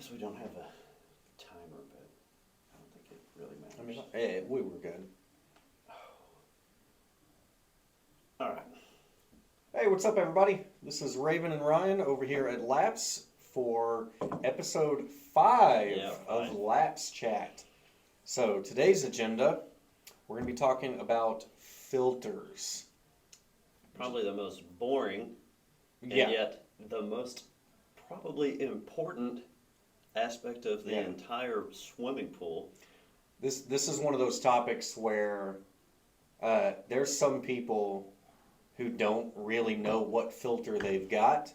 guess we don't have a timer, but I don't think it really matters. I mean, hey, we were good. All right. Hey, what's up, everybody? This is Raven and Ryan over here at Laps for episode 5 Yeah, of five. Laps Chat. So today's agenda, we're going to be talking about filters. Probably the most boring and Yeah, yet the most probably important aspect of the Yeah. entire swimming pool. this is one of those topics where there's some people who don't really know what filter they've got.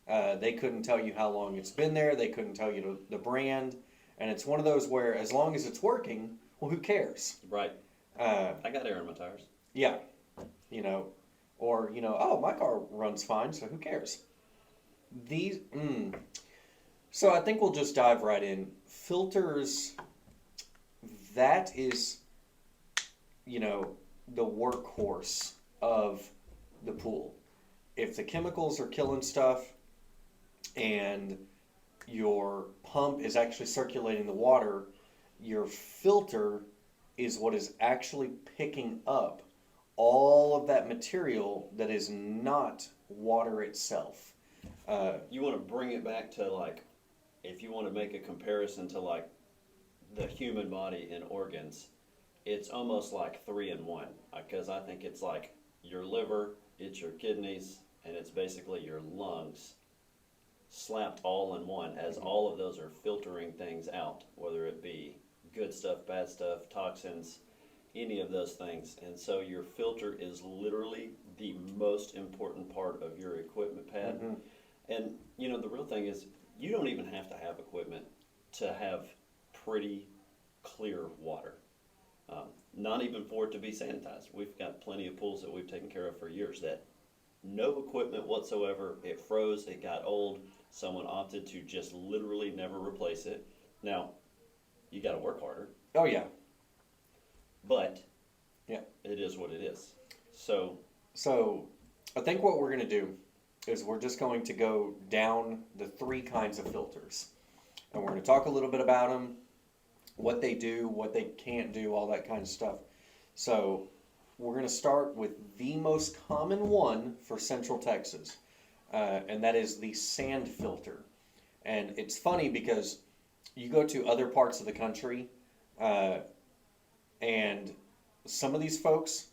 They couldn't tell you how long it's been there. They couldn't tell you the brand. And it's one of those where as long as it's working, well, who cares? Right. Uh, I got air in my tires. yeah, or oh, my car runs fine, so who cares? These, So I think we'll just dive right in. Filters, that is, the workhorse of the pool. If the chemicals are killing stuff and your pump is actually circulating the water, your filter is what is actually picking up all of that material that is not water itself. You want to bring it back to like, if you want to make a comparison to like the human body and organs, it's almost like 3 in 1. Because I think it's like your liver, it's your kidneys, and it's basically your lungs slapped all in one, as all of those are filtering things out, whether it be good stuff, bad stuff, toxins, any of those things. And so your filter is literally the most important part of your equipment pad. Mhm. And the real thing is, you don't even have to have equipment to have pretty clear water. Not even for it to be sanitized. We've got plenty of pools that we've taken care of for years that no equipment whatsoever. It froze, it got old. Someone opted to just literally never replace it. Now, you got to work harder, Oh yeah. but Yeah. it is what it is. So, So I think what we're going to do is we're just going to go down the 3 kinds of filters. And we're going to talk a little bit about them, what they do, what they can't do, all that kind of stuff. So we're going to start with the most common one for Central Texas, and that is the sand filter. And it's funny because you go to other parts of the country, uh, and some of these folks,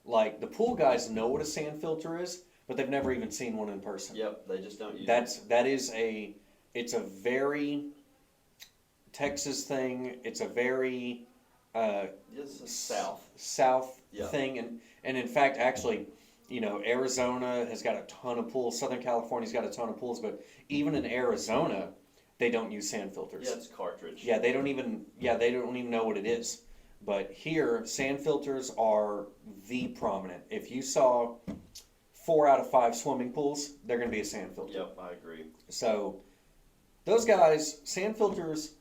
like the pool guys, know what a sand filter is, but they've never even seen one in person. yep, they just don't use it. It's a very Texas thing. It's a very This is south. South Yeah. thing, and in fact, actually, Arizona has got a ton of pools. Southern California's got a ton of pools, but even in Arizona, they don't use sand filters. Yeah, it's cartridge. Yeah, they don't even know what it is. But here, sand filters are the prominent. If you saw 4 out of 5 swimming pools, they're going to be a sand filter. Yep, I agree. So those guys, sand filters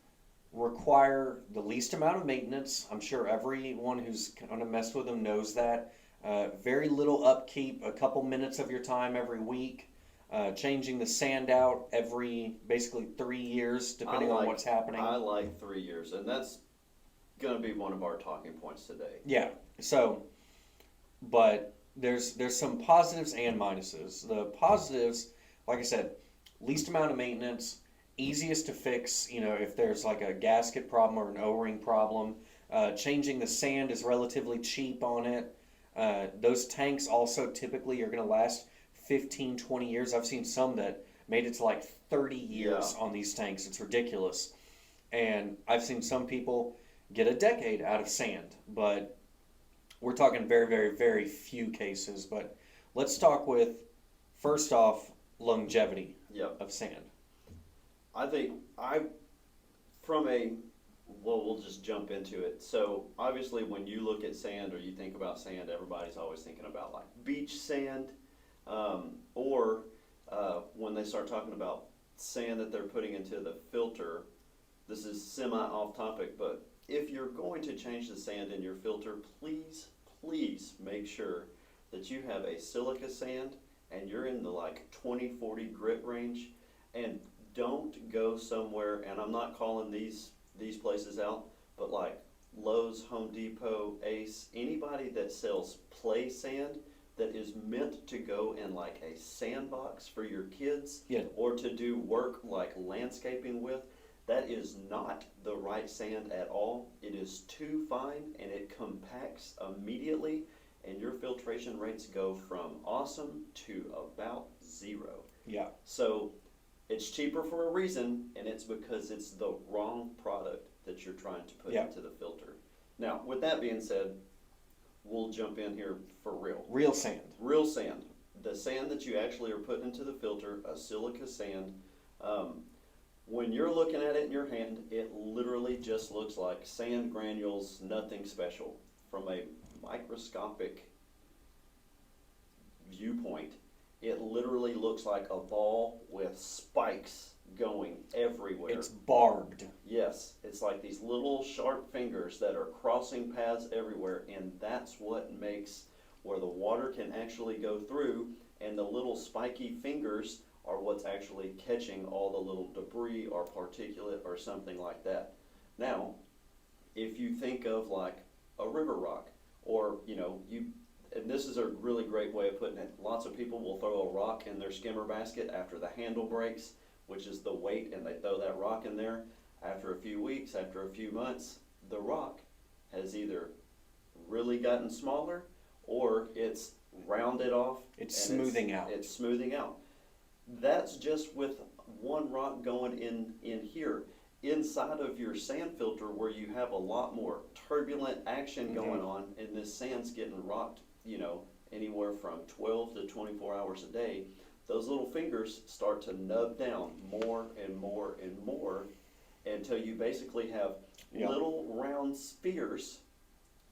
require the least amount of maintenance. I'm sure everyone who's kind of messed with them knows that. Very little upkeep, a couple minutes of your time every week. Changing the sand out every basically 3 years, depending on what's happening. I like 3 years, and that's going to be one of our talking points today. Yeah. So, but there's some positives and minuses. The positives, like I said, least amount of maintenance, easiest to fix. If there's like a gasket problem or an O-ring problem, changing the sand is relatively cheap on it. Those tanks also typically are going to last 15, 20 years. I've seen some that made it to like 30 years on these tanks. It's ridiculous. And I've seen some people get a decade out of sand, but we're talking very, very, very few cases. But let's talk with, first off, longevity Yep. of sand. I think we'll just jump into it. So obviously when you look at sand or you think about sand, everybody's always thinking about like beach sand, or when they start talking about sand that they're putting into the filter. This is semi off topic, but if you're going to change the sand in your filter, please make sure that you have a silica sand and you're in the like 20-40 grit range, and don't go somewhere, and I'm not calling these places out, but like Lowe's, Home Depot, Ace, anybody that sells play sand that is meant to go in like a sandbox for your kids Yeah. or to do work like landscaping with, that is not the right sand at all. It is too fine and it compacts immediately, and your filtration rates go from awesome to about zero. Yeah. So it's cheaper for a reason, and it's because it's the wrong product that you're trying to put Yeah. into the filter. Now, with that being said, we'll jump in here for real. Real sand. Real sand. The sand that you actually are putting into the filter, a silica sand, when you're looking at it in your hand, it literally just looks like sand granules, nothing special. From a microscopic viewpoint, it literally looks like a ball with spikes going everywhere. It's barbed. Yes, it's like these little sharp fingers that are crossing paths everywhere, and that's what makes where the water can actually go through, and the little spiky fingers are what's actually catching all the little debris or particulate or something like that. Now, if you think of like a river rock, or and this is a really great way of putting it, lots of people will throw a rock in their skimmer basket after the handle breaks, which is the weight, and they throw that rock in there. After a few weeks, after a few months, the rock has either really gotten smaller or it's rounded off. It's smoothing out. It's smoothing out. That's just with one rock going in here. Inside of your sand filter, where you have a lot more turbulent action going on, and this sand's getting rocked, anywhere from 12 to 24 hours a day, those little fingers start to nub down more and more and more until you basically have Yeah. little round spheres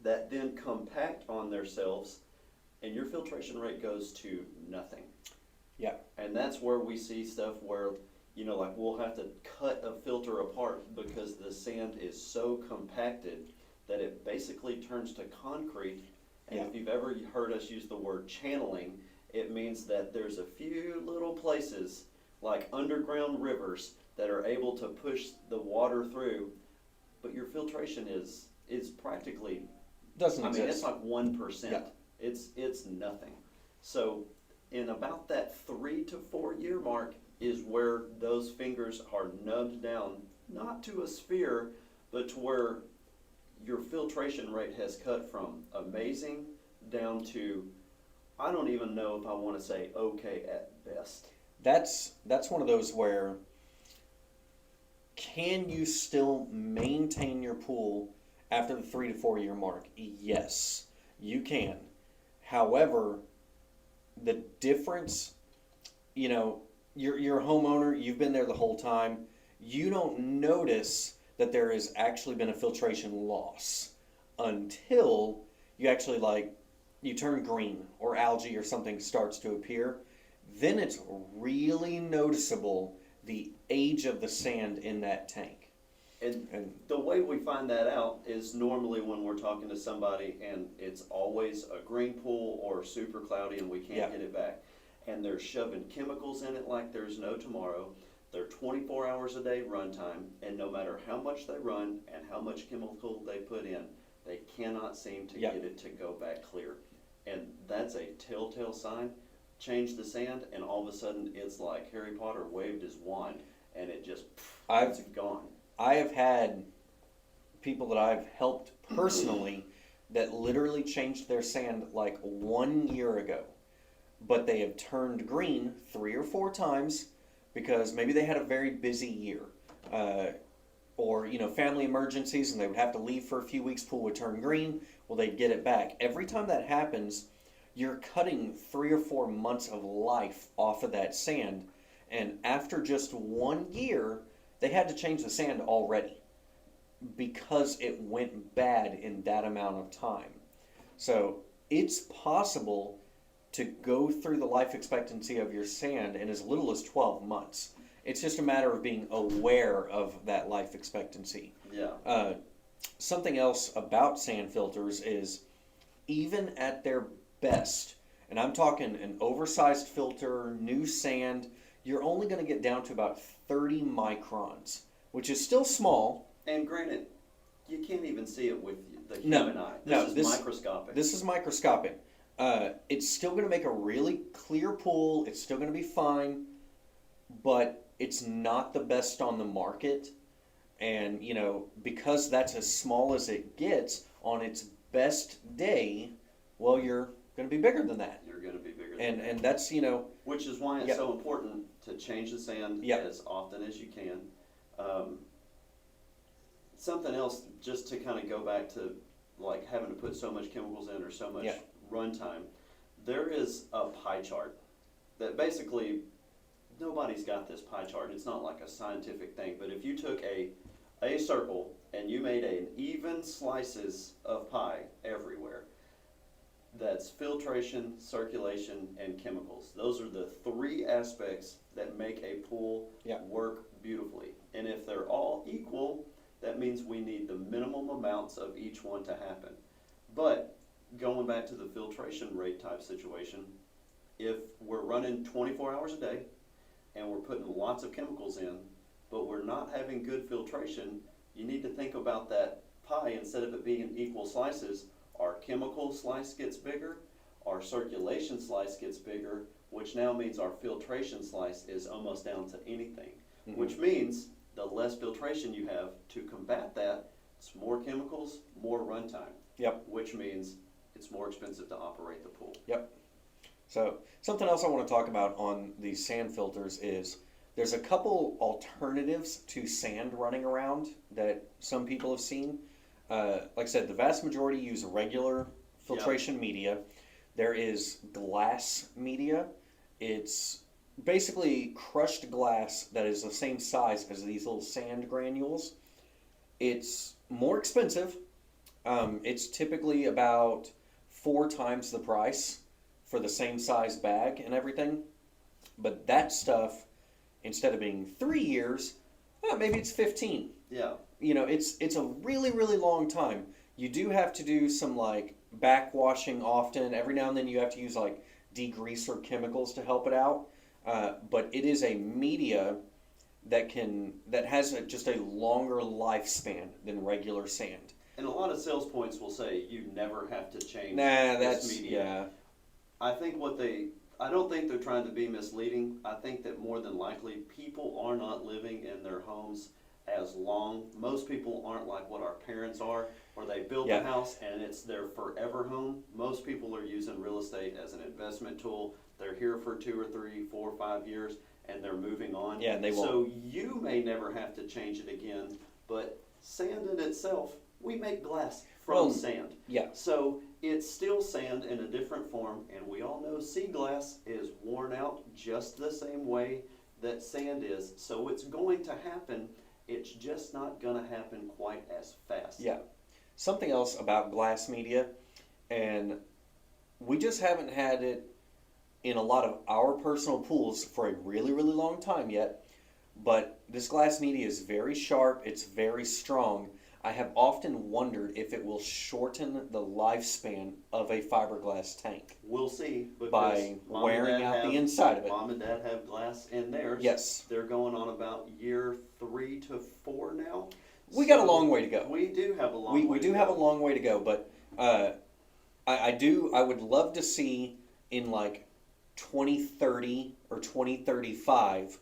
that then compact on themselves, and your filtration rate goes to nothing. Yeah. And that's where we see stuff where, like we'll have to cut a filter apart because the sand is so compacted that it basically turns to concrete. And Yeah. if you've ever heard us use the word channeling, it means that there's a few little places, like underground rivers, that are able to push the water through, but your filtration is practically, Doesn't I mean, exist. it's like 1%. Yeah. It's nothing. So in about that 3 to 4 year mark is where those fingers are nubbed down, not to a sphere, but to where your filtration rate has cut from amazing down to, I don't even know if I want to say okay at best. That's one of those where, can you still maintain your pool after the 3 to 4 year mark? Yes, you can. However, the difference, you're a homeowner, you've been there the whole time, you don't notice that there has actually been a filtration loss until you actually you turn green or algae or something starts to appear. Then it's really noticeable the age of the sand in that tank. And the way we find that out is normally when we're talking to somebody and it's always a green pool or super cloudy and we can't Yeah. get it back. And they're shoving chemicals in it like there's no tomorrow. They're 24 hours a day runtime, and no matter how much they run and how much chemical they put in, they cannot seem to Yeah. get it to go back clear. And that's a telltale sign. Change the sand, and all of a sudden it's like Harry Potter waved his wand, and it just, it's gone. I have had people that I've helped personally that literally changed their sand like 1 year ago, but they have turned green 3 or 4 times because maybe they had a very busy year, or family emergencies, and they would have to leave for a few weeks. Pool would turn green. Well, they'd get it back. Every time that happens, you're cutting 3 or 4 months of life off of that sand, and after just 1 year, they had to change the sand already because it went bad in that amount of time. So it's possible to go through the life expectancy of your sand in as little as 12 months. It's just a matter of being aware of that life expectancy. Yeah. Something else about sand filters is, even at their best, and I'm talking an oversized filter, new sand, you're only going to get down to about 30 microns, which is still small. And granted, you can't even see it with the No, human eye. no, This this- is microscopic. This is microscopic. It's still going to make a really clear pool. It's still going to be fine, but it's not the best on the market. And, you know, because that's as small as it gets on its best day, well, you're going to be bigger than that. You're going to be bigger than And that's, you know, Which is why it's Yeah. so important to change the sand Yeah. as often as you can. Something else, just to kind of go back to like having to put so much chemicals in or so much Yeah. runtime, there is a pie chart that basically nobody's got this pie chart. It's not like a scientific thing, but if you took a circle and you made an even slices of pie everywhere, that's filtration, circulation, and chemicals. Those are the three aspects that make a pool Yeah. work beautifully. And if they're all equal, that means we need the minimum amounts of each one to happen. But going back to the filtration rate type situation, if we're running 24 hours a day and we're putting lots of chemicals in, but we're not having good filtration, you need to think about that pie. Instead of it being equal slices, our chemical slice gets bigger, our circulation slice gets bigger, which now means our filtration slice is almost down to anything. Mhm. Which means the less filtration you have to combat that, it's more chemicals, more runtime. Yep. Which means it's more expensive to operate the pool. So something else I want to talk about on these sand filters is there's a couple alternatives to sand running around that some people have seen. Like I said, the vast majority use regular filtration media. There is glass media. It's basically crushed glass that is the same size as these little sand granules. It's more expensive. It's typically about 4 times the price for the same size bag and everything. But that stuff, instead of being 3 years, maybe it's 15. Yeah, You know, it's a really, really long time. You do have to do some like backwashing often. Every now and then you have to use like degreaser chemicals to help it out. But it is a media that has just a longer lifespan than regular sand. and a lot of sales points will say you never have to change Nah, this that's media. yeah. I don't think they're trying to be misleading. I think that more than likely people are not living in their homes as long. Most people aren't like what our parents are, where they build Yeah. a house and it's their forever home. Most people are using real estate as an investment tool. They're here for 2 or 3, 4, 5 years and they're moving on. Yeah, and they won't. So you may never have to change it again, but sand in itself, we make glass from Well, sand. Yeah. So it's still sand in a different form, and we all know sea glass is worn out just the same way that sand is. So it's going to happen. It's just not going to happen quite as fast. Yeah. Something else about glass media, and we just haven't had it in a lot of our personal pools for a really, really long time yet. But this glass media is very sharp, it's very strong. I have often wondered if it will shorten the lifespan of a fiberglass tank We'll see. Because by Mom and wearing Dad out the have- inside of it. Mom and Dad have glass in theirs. Yes. They're going on about year 3 to 4 now. We got a So long way to go. We do have a long We way do to have a go. long way to go, but I would love to see in like 2030 or 2035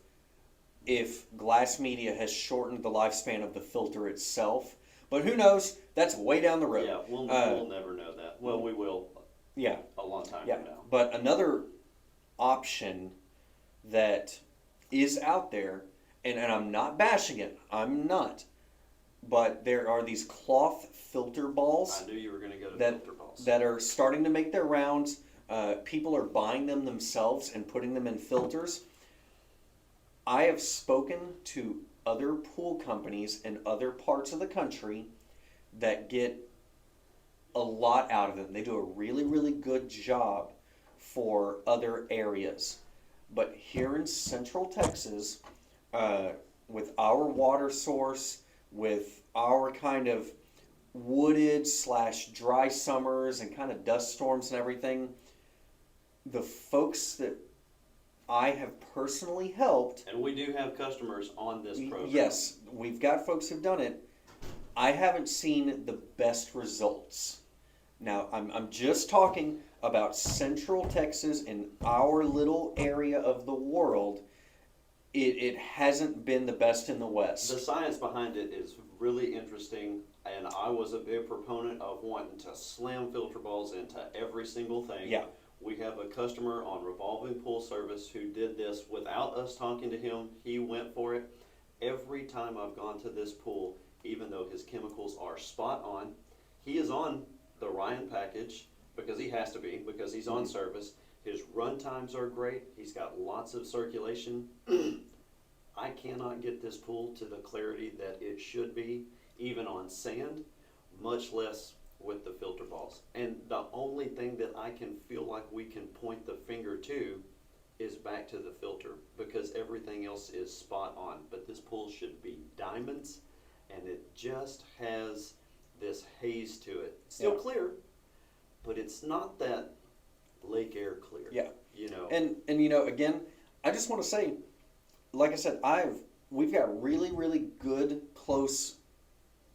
if glass media has shortened the lifespan of the filter itself. But who knows? That's way down the road. Yeah, we'll never know that. Well, we will Yeah. a long time Yeah. from now. But another option that is out there, and I'm not bashing it, I'm not, but there are these cloth filter balls I knew you were going to go to that filter balls. that are starting to make their rounds. People are buying them themselves and putting them in filters. I have spoken to other pool companies in other parts of the country that get a lot out of them. They do a really, really good job for other areas. But here in Central Texas, with our water source, with our kind of wooded / dry summers and kind of dust storms and everything, the folks that I have personally helped. And we do have customers on this program. Yes, we've got folks who've done it. I haven't seen the best results. Now, I'm just talking about Central Texas in our little area of the world. It hasn't been the best in the West. The science behind it is really interesting, and I was a big proponent of wanting to slam filter balls into every single thing. Yeah. We have a customer on Revolving Pool Service who did this without us talking to him. He went for it. Every time I've gone to this pool, even though his chemicals are spot on, he is on the Ryan package because he has to be, because he's on service. His run times are great. He's got lots of circulation. I cannot get this pool to the clarity that it should be, even on sand, much less with the filter balls. And the only thing that I can feel like we can point the finger to is back to the filter, because everything else is spot on. But this pool should be diamonds, and it just has this haze to it. Still Yeah. clear, but it's not that lake air clear. Yeah. You know. And again, I just want to say, like I said, we've got really good close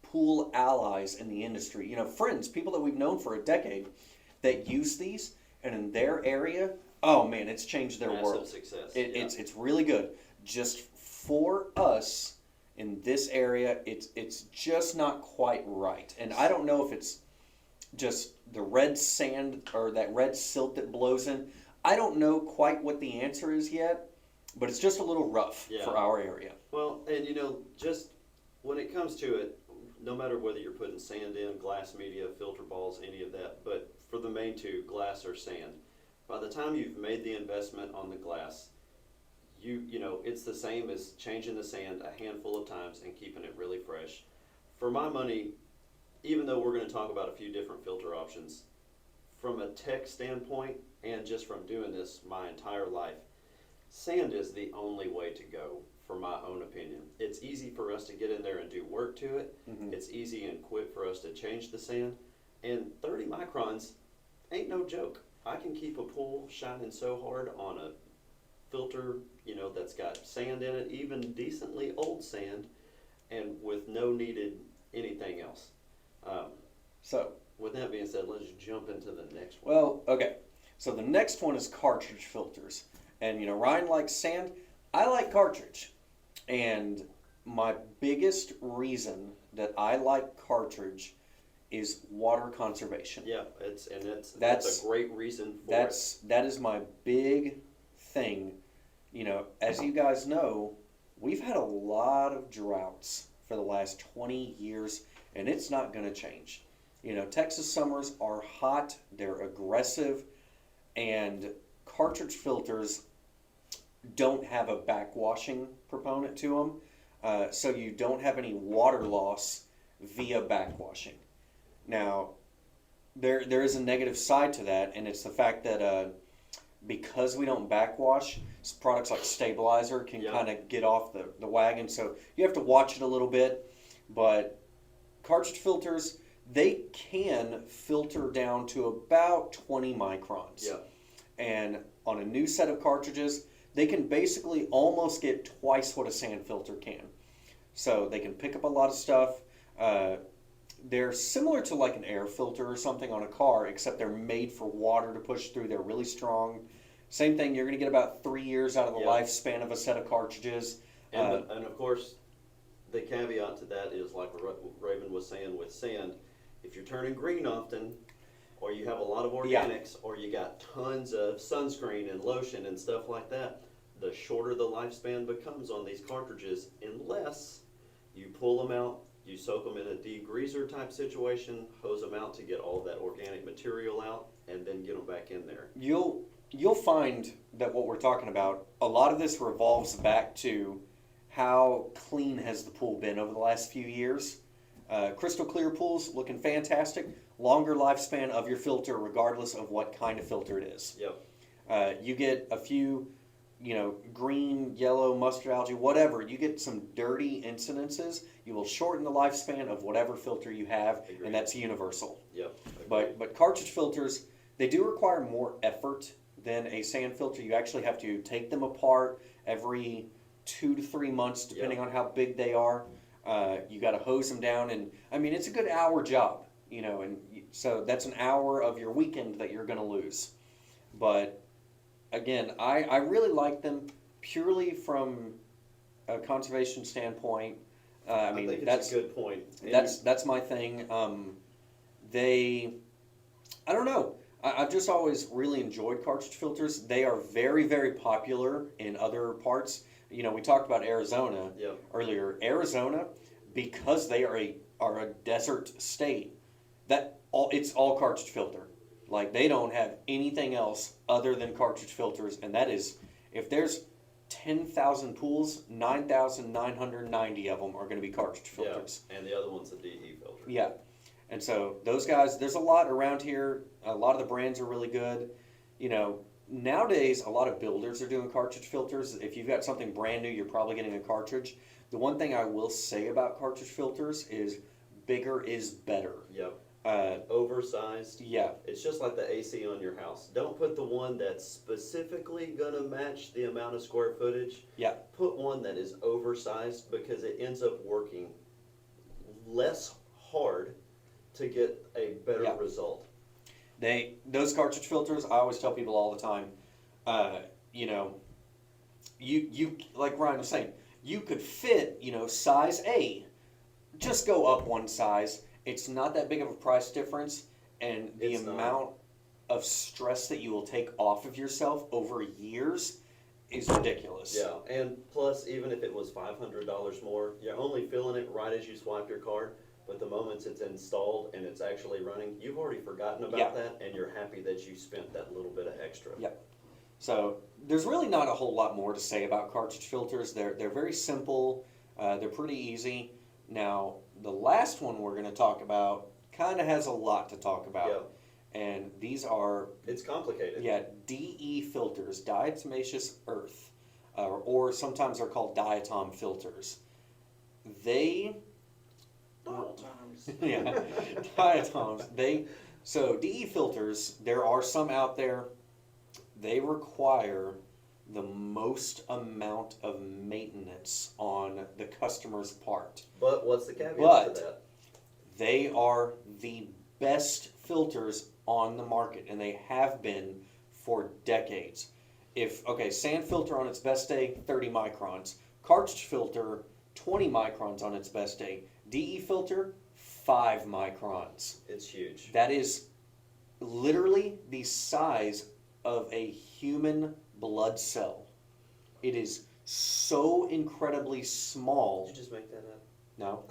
pool allies in the industry. Friends, people that we've known for a decade that use these, and in their area, oh man, it's changed their Massive world. success. It's really good. Just for us in this area, it's just not quite right. And I don't know if it's just the red sand or that red silt that blows in. I don't know quite what the answer is yet, but it's just a little rough Yeah. for our area. Well, and just when it comes to it, no matter whether you're putting sand in, glass media, filter balls, any of that, but for the main two, glass or sand, by the time you've made the investment on the glass, it's the same as changing the sand a handful of times and keeping it really fresh. For my money, even though we're going to talk about a few different filter options, from a tech standpoint and just from doing this my entire life, sand is the only way to go, for my own opinion. It's easy for us to get in there and do work to it. Mhm. It's easy and quick for us to change the sand. And 30 microns ain't no joke. I can keep a pool shining so hard on a filter, that's got sand in it, even decently old sand, and with no needed anything else. So, With that being said, let's jump into the next one. well, okay. So the next one is cartridge filters. And Ryan likes sand. I like cartridge. And my biggest reason that I like cartridge is water conservation. Yeah, that's That's- a great reason for That is my big thing. As you guys know, we've had a lot of droughts for the last 20 years, and it's not going to change. Texas summers are hot, they're aggressive, and cartridge filters don't have a backwashing proponent to them, so you don't have any water loss via backwashing. Now, there is a negative side to that, and it's the fact that because we don't backwash, products like Stabilizer can Yeah. kind of get off the wagon, so you have to watch it a little bit. But cartridge filters, they can filter down to about 20 microns. Yeah. And on a new set of cartridges, they can basically almost get twice what a sand filter can. So they can pick up a lot of stuff. They're similar to like an air filter or something on a car, except they're made for water to push through. They're really strong. Same thing, you're going to get about 3 years out of the Yeah. lifespan of a set of cartridges. And of course, the caveat to that is, like Raven was saying with sand, if you're turning green often, or you have a lot of organics, or you got tons of sunscreen and lotion and stuff like that, the shorter the lifespan becomes on these cartridges, unless you pull them out, you soak them in a degreaser type situation, hose them out to get all that organic material out, and then get them back in there. You'll find that what we're talking about, a lot of this revolves back to how clean has the pool been over the last few years. Crystal clear pools looking fantastic. Longer lifespan of your filter regardless of what kind of filter it is. Yep. You get a few, green, yellow, mustard algae, whatever. You get some dirty incidences, you will shorten the lifespan of whatever filter you have, Agreed. and that's universal. Yep. But cartridge filters, they do require more effort than a sand filter. You actually have to take them apart every 2 to 3 months, depending on how big they are. You got to hose them down, and I mean, it's a good hour job, and so that's an hour of your weekend that you're going to lose. But again, I really like them purely from a conservation standpoint. I mean, think it's that's a good point. And that's my thing. I don't know. I've just always really enjoyed cartridge filters. They are very, very popular in other parts. We talked about Arizona yeah, earlier. Arizona, because they are a desert state, it's all cartridge filter. Like they don't have anything else other than cartridge filters, and that is if there's 10,000 pools, 9,990 of them are going to be cartridge filters. and the other one's a DE filter. Yeah. And so those guys, there's a lot around here. A lot of the brands are really good. Nowadays, a lot of builders are doing cartridge filters. If you've got something brand new, you're probably getting a cartridge. The one thing I will say about cartridge filters is bigger is better. Yep. Uh, Oversized. yeah, It's just like the AC on your house. Don't put the one that's specifically gonna match the amount of square footage. yeah, Put one that is oversized because it ends up working less hard to get a better Yeah. result. those cartridge filters. I always tell people all the time. You like Ryan was saying, you could fit size A. Just go up one size. It's not that big of a price difference, and the It's not. amount of stress that you will take off of yourself over years is ridiculous. Yeah, and plus, even if it was $500 more, you're only feeling it right as you swipe your card. But the moment it's installed and it's actually running, you've already forgotten about Yeah. that, and you're happy that you spent that little bit of extra. Yeah. So there's really not a whole lot more to say about cartridge filters. They're very simple. They're pretty easy. Now the last one we're going to talk about kind of has a lot to talk about, Yeah, and these are it's complicated. DE filters, diatomaceous earth, or sometimes they're called diatom filters. They Times. yeah, diatoms. So DE filters. There are some out there. They require the most amount of maintenance on the customer's part. But what's the caveat But- to that? They are the best filters on the market, and they have been for decades. Sand filter on its best day, 30 microns. Cartridge filter, 20 microns on its best day. DE filter, 5 microns. It's huge. That is literally the size of a human blood cell. It is so incredibly small. Did you just make that up? No.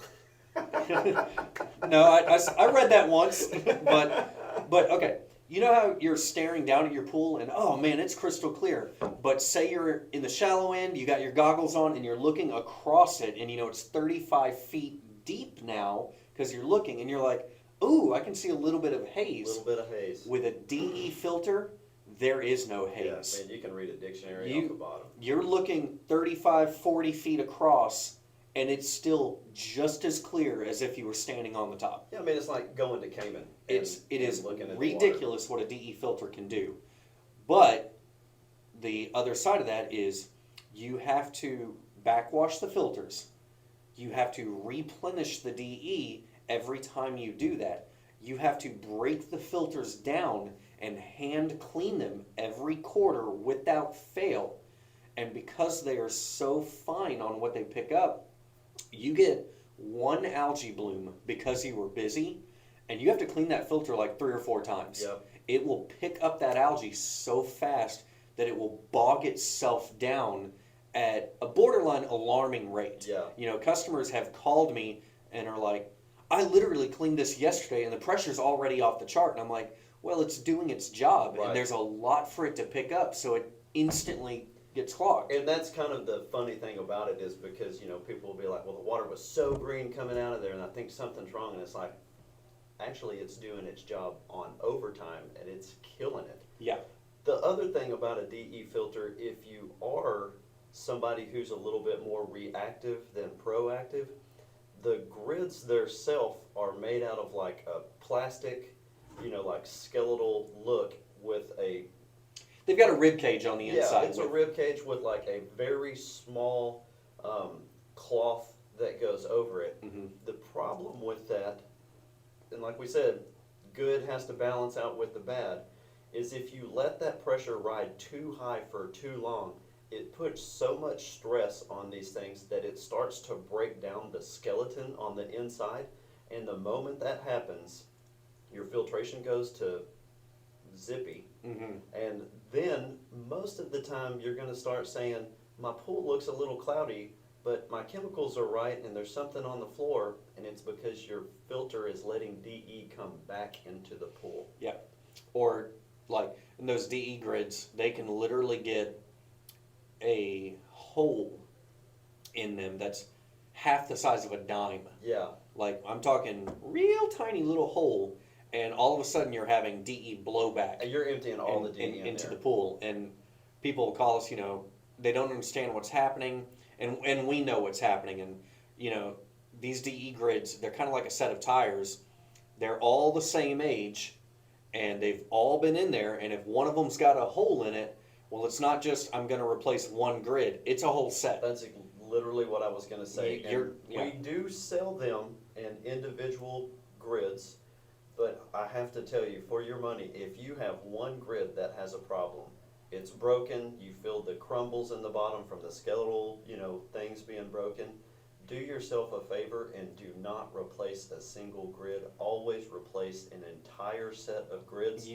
No, I read that once, but okay. You know how you're staring down at your pool and oh man, it's crystal clear. But say you're in the shallow end, you got your goggles on, and you're looking across it, and it's 35 feet deep now because you're looking, and you're like, ooh, I can see a little bit of A haze. little bit of haze. With a DE filter, there is no Yeah, haze. man, you can read a dictionary You- off the bottom. You're looking 35, 40 feet across, and it's still just as clear as if you were standing on the top. Yeah, I mean, it's like going to Cayman. It is looking at the ridiculous what a DE filter can do. But the other side of that is you have to backwash the filters. You have to replenish the DE every time you do that. You have to break the filters down and hand clean them every quarter without fail. And because they are so fine on what they pick up, you get one algae bloom because you were busy, and you have to clean that filter like 3 or 4 times. Yep. It will pick up that algae so fast that it will bog itself down at a borderline alarming rate. Yeah. Customers have called me and are like, I literally cleaned this yesterday and the pressure's already off the chart. And I'm like, well, it's doing its job, Right. and there's a lot for it to pick up, so it instantly gets clogged. And that's kind of the funny thing about it is because, people will be like, well, the water was so green coming out of there and I think something's wrong. And it's like, actually, it's doing its job on overtime and it's killing it. Yeah. The other thing about a DE filter, if you are somebody who's a little bit more reactive than proactive, the grids themselves are made out of like a plastic, like skeletal look with a They've got a rib cage on the inside. Yeah, it's a rib cage with like a very small cloth that goes over it. Mm-hmm. The problem with that, and like we said, good has to balance out with the bad, is if you let that pressure ride too high for too long, it puts so much stress on these things that it starts to break down the skeleton on the inside. And the moment that happens, your filtration goes to zippy. Mm-hmm. And then most of the time you're going to start saying, my pool looks a little cloudy, but my chemicals are right and there's something on the floor, and it's because your filter is letting DE come back into the pool. Yeah. Or like in those DE grids, they can literally get a hole in them that's half the size of a dime. Yeah. Like I'm talking real tiny little hole, and all of a sudden you're having DE blowback And you're emptying all the DE into there. the pool, and people will call us. They don't understand what's happening, and we know what's happening. And these DE grids, they're kind of like a set of tires. They're all the same age, and they've all been in there. And if one of them's got a hole in it, well, it's not just I'm going to replace one grid. It's a whole set. That's literally what I was going to say. Yeah. We do sell them in individual grids, but I have to tell you, for your money, if you have one grid that has a problem, it's broken, you feel the crumbles in the bottom from the skeletal, things being broken, do yourself a favor and do not replace a single grid. Always replace an entire set of grids,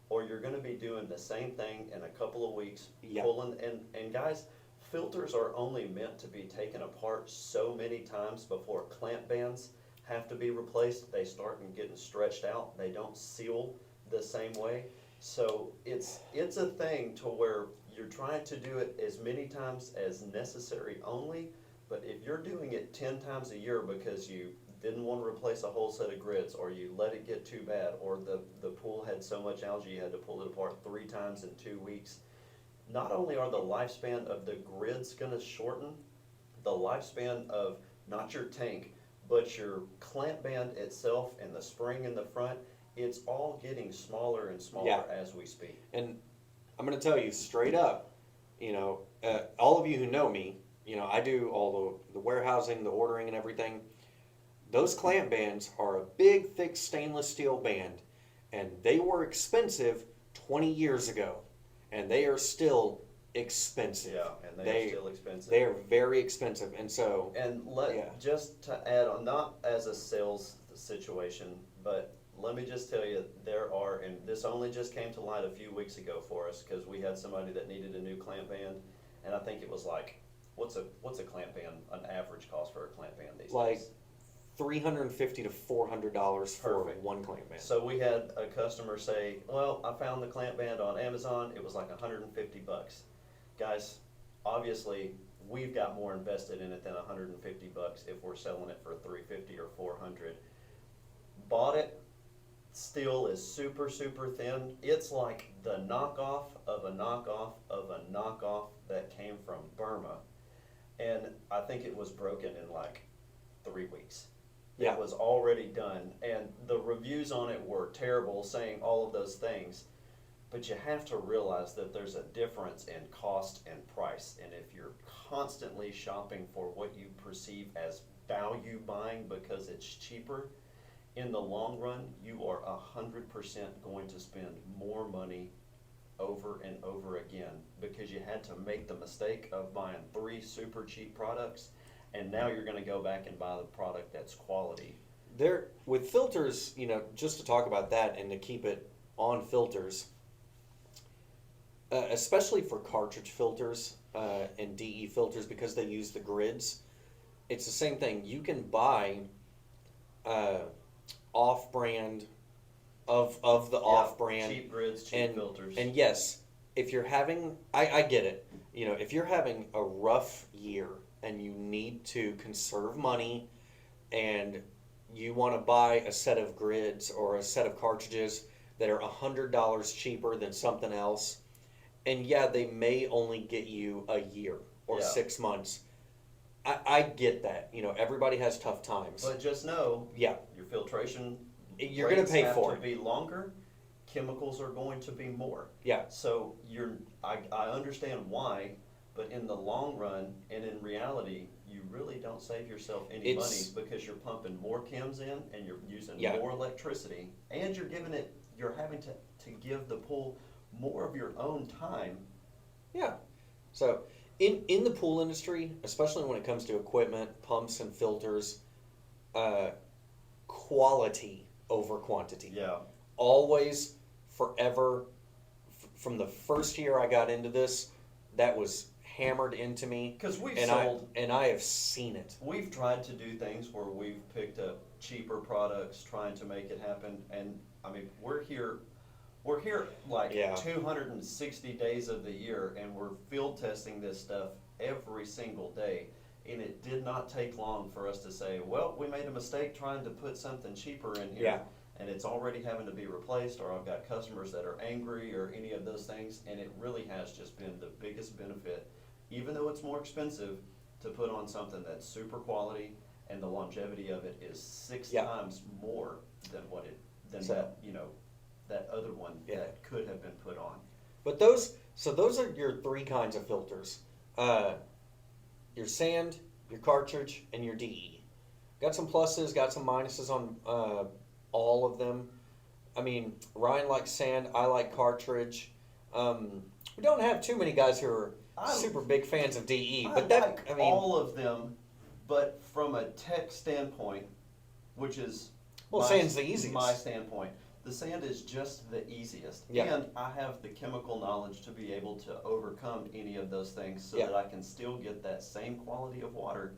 or you're going to be doing the same thing in a couple of weeks, Yeah. pulling, and guys, filters are only meant to be taken apart so many times before clamp bands have to be replaced. They start getting stretched out. They don't seal the same way. So it's a thing to where you're trying to do it as many times as necessary only, but if you're doing it 10 times a year because you didn't want to replace a whole set of grids, or you let it get too bad, or the pool had so much algae you had to pull it apart 3 times in 2 weeks, not only are the lifespan of the grids going to shorten, the lifespan of not your tank, but your clamp band itself and the spring in the front, it's all getting smaller and smaller Yeah. as we speak. And I'm going to tell you straight up, all of you who know me, I do all the warehousing, the ordering and everything. Those clamp bands are a big, thick stainless steel band, and they were expensive 20 years ago, and they are still expensive. Yeah, and they're still expensive. They are very expensive, and so... And Yeah. just to add on, not as a sales situation, but let me just tell you, there are, and this only just came to light a few weeks ago for us, because we had somebody that needed a new clamp band, and I think it was like, what's a clamp band, an average cost for a clamp band these Like days? $350 to $400 for Perfect. one clamp band. So we had a customer say, well, I found the clamp band on Amazon, it was like $150. Guys, obviously, we've got more invested in it than $150 if we're selling it for $350 or $400. Bought it, steel is super, super thin. It's like the knockoff of a knockoff of a knockoff that came from Burma. And I think it was broken in like 3 weeks. Yeah. It was already done, and the reviews on it were terrible, saying all of those things. But you have to realize that there's a difference in cost and price, and if you're constantly shopping for what you perceive as value buying because it's cheaper, in the long run, you are 100% going to spend more money over and over again because you had to make the mistake of buying 3 super cheap products, and now you're going to go back and buy the product that's quality. There, with filters, just to talk about that and to keep it on filters, especially for cartridge filters and DE filters because they use the grids, it's the same thing. You can buy off-brand of the off-brand cheap grids, cheap filters. And yes, if you're having, I get it. If you're having a rough year and you need to conserve money and you want to buy a set of grids or a set of cartridges that are $100 cheaper than something else, and yeah, they may only get you a year or 6 months. I get that. Everybody has tough times. But just know, Yeah. your filtration You're going to pay for have it. to be longer, chemicals are going to be more. Yeah. So I understand why, but in the long run and in reality, you really don't save yourself any It's- money because you're pumping more chems in and you're using Yeah. more electricity and you're having to give the pool more of your own time. Yeah. So in the pool industry, especially when it comes to equipment, pumps and filters, quality over quantity. Yeah. Always, forever, from the first year I got into this, that was hammered into me. Because and I have seen it. we've tried to do things where we've picked up cheaper products, trying to make it happen. And I mean, we're here like Yeah. 260 days of the year, and we're field testing this stuff every single day. And it did not take long for us to say, well, we made a mistake trying to put something cheaper in here. Yeah. And it's already having to be replaced, or I've got customers that are angry, or any of those things. And it really has just been the biggest benefit, even though it's more expensive, to put on something that's super quality, and the longevity of it is six Yeah. times more than So- that, that other one Yeah. that could have been put on. But those are your three kinds of filters: your sand, your cartridge, and your DE. Got some pluses, got some minuses on all of them. I mean, Ryan likes sand, I like cartridge. We don't have too many guys who are super big fans of DE, but I like all of them, but from a tech standpoint, which is sand's the easiest. My standpoint. The sand is just the easiest. Yeah. And I have the chemical knowledge to be able to overcome any of those things so Yeah. that I can still get that same quality of water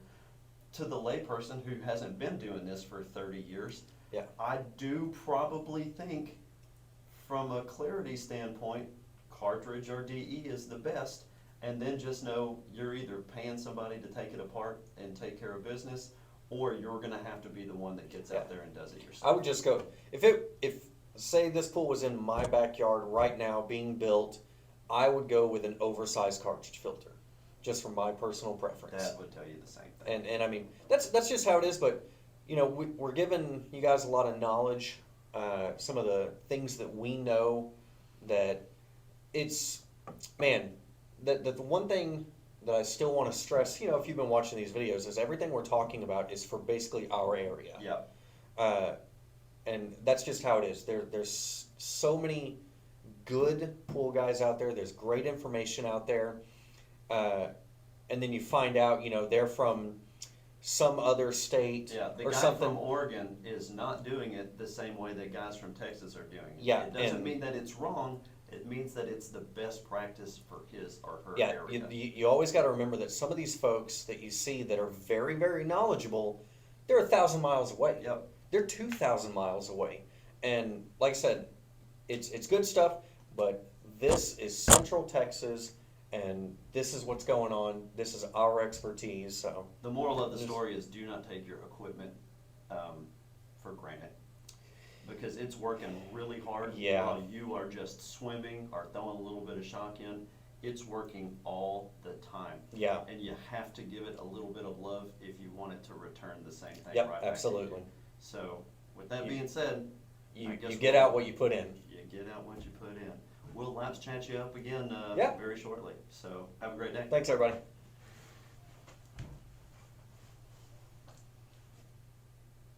to the layperson who hasn't been doing this for 30 years. Yeah. I do probably think, from a clarity standpoint, cartridge or DE is the best. And then just know you're either paying somebody to take it apart and take care of business, or you're gonna have to be the one that gets out Yeah. there and does it yourself. I would just go if say this pool was in my backyard right now being built, I would go with an oversized cartridge filter, just from my personal preference. That would tell you the same thing. And I mean that's just how it is. But we're giving you guys a lot of knowledge, some of the things that we know that it's man. The one thing that I still want to stress, if you've been watching these videos, is everything we're talking about is for basically our area. Yeah. And that's just how it is. There's so many good pool guys out there. There's great information out there. And then you find out, they're from some other state Yeah, the or guy something. from Oregon is not doing it the same way that guys from Texas are doing it. Yeah, It doesn't and- mean that it's wrong. It means that it's the best practice for his or her Yeah, area. you always got to remember that some of these folks that you see that are very, very knowledgeable, they're 1,000 miles away. Yep. They're 2,000 miles away. And like I said, it's good stuff, but this is Central Texas, and this is what's going on. This is our expertise. So The moral of the story is, do not take your equipment for granted, because it's working really hard Yeah. while you are just swimming or throwing a little bit of shock in. It's working all the time. yeah, And you have to give it a little bit of love if you want it to return the same thing yep, right back to you. absolutely. So, with that You- being said, You I guess get we'll- out what you put in. you get out what you put in. We'll Laps chat you up again Yeah. very shortly. So, have a great day. Thanks, everybody.